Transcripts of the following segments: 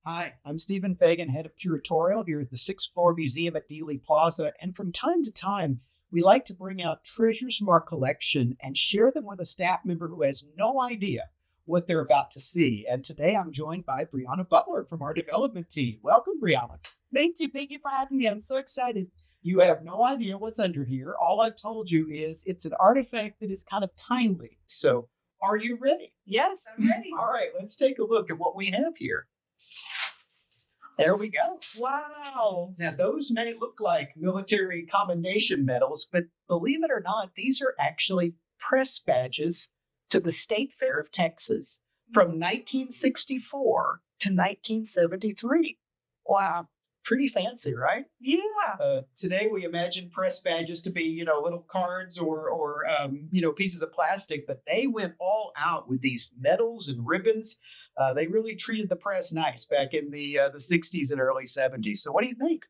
Hi, I'm Stephen Fagan, head of curatorial here at the Sixth Floor Museum at Dealey Plaza. And from time to time, we like to bring out treasures from our collection and share them with a staff member who has no idea what they're about to see. And today I'm joined by Brianna Butler from our development team. Welcome, Brianna. Thank you. Thank you for having me. I'm so excited. You have no idea what's under here. All I've told you is it's an artifact that is kind of timely. So, are you ready? Yes, I'm ready. All right, let's take a look at what we have here. There we go. Wow. Now, those may look like military commendation medals, but believe it or not, these are actually press badges to the State Fair of Texas from 1964 to 1973. Wow. Pretty fancy, right? Yeah. Today, we imagine press badges to be, little cards or pieces of plastic, but they went all out with these medals and ribbons. They really treated the press nice back in the 60s and early 70s. So what do you think?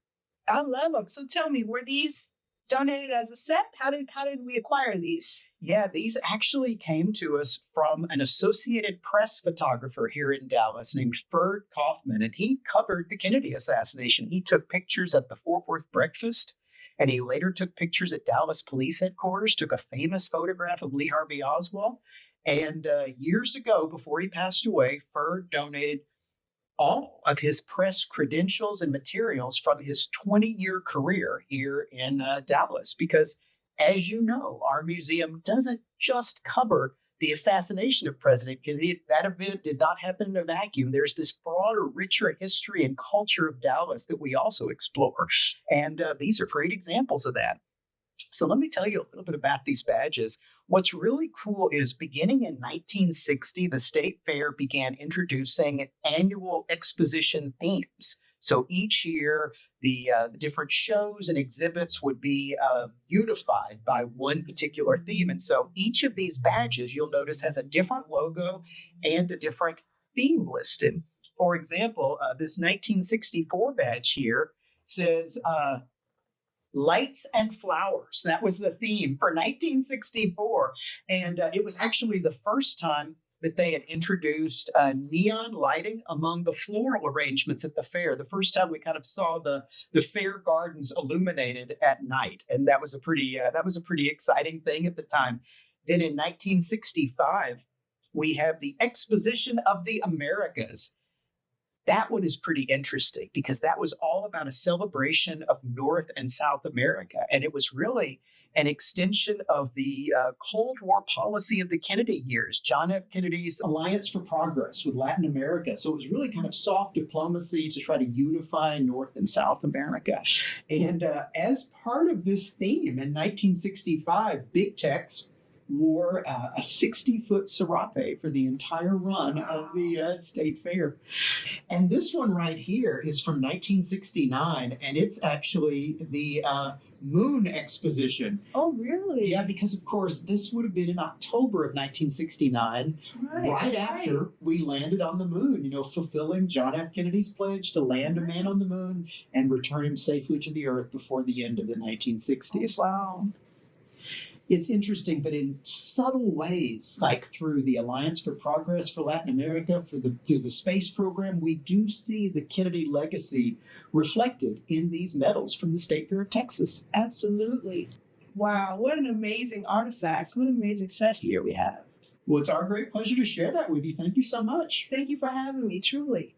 I love them. So tell me, were these donated as a set? How did we acquire these? Yeah, these actually came to us from an Associated Press photographer here in Dallas named Ferd Kaufman, and he covered the Kennedy assassination. He took pictures at the Fort Worth breakfast, and he later took pictures at Dallas Police Headquarters, took a famous photograph of Lee Harvey Oswald. And years ago, before he passed away, Ferd donated all of his press credentials and materials from his 20-year career here in Dallas. Because, as you know, our museum doesn't just cover the assassination of President Kennedy. That event did not happen in a vacuum. There's this broader, richer history and culture of Dallas that we also explore. And these are great examples of that. So let me tell you a little bit about these badges. What's really cool is beginning in 1960, the State Fair began introducing annual exposition themes. So each year, the different shows and exhibits would be unified by one particular theme. And so each of these badges, you'll notice, has a different logo and a different theme listed. For example, this 1964 badge here says, Lights and Flowers. That was the theme for 1964. And it was actually the first time that they had introduced neon lighting among the floral arrangements at the fair. The first time we kind of saw the fair gardens illuminated at night. And that was a pretty exciting thing at the time. Then in 1965, we have the Exposition of the Americas. That one is pretty interesting because that was all about a celebration of North and South America. And it was really an extension of the Cold War policy of the Kennedy years, John F. Kennedy's Alliance for Progress with Latin America. So it was really kind of soft diplomacy to try to unify North and South America. And as part of this theme in 1965, Big Tex wore a 60-foot serape for the entire run of the State Fair. And this one right here is from 1969, and it's actually the Moon Exposition. Oh, really? Yeah, because of course this would have been in October of 1969, right after we landed on the moon, fulfilling John F. Kennedy's pledge to land a man on the moon and return him safely to the Earth before the end of the 1960s. Oh, wow. It's interesting, but in subtle ways, like through the Alliance for Progress for Latin America, through the space program, we do see the Kennedy legacy reflected in these medals from the State Fair of Texas. Absolutely. Wow, what an amazing artifact. What an amazing set here we have. Well, it's our great pleasure to share that with you. Thank you so much. Thank you for having me, truly.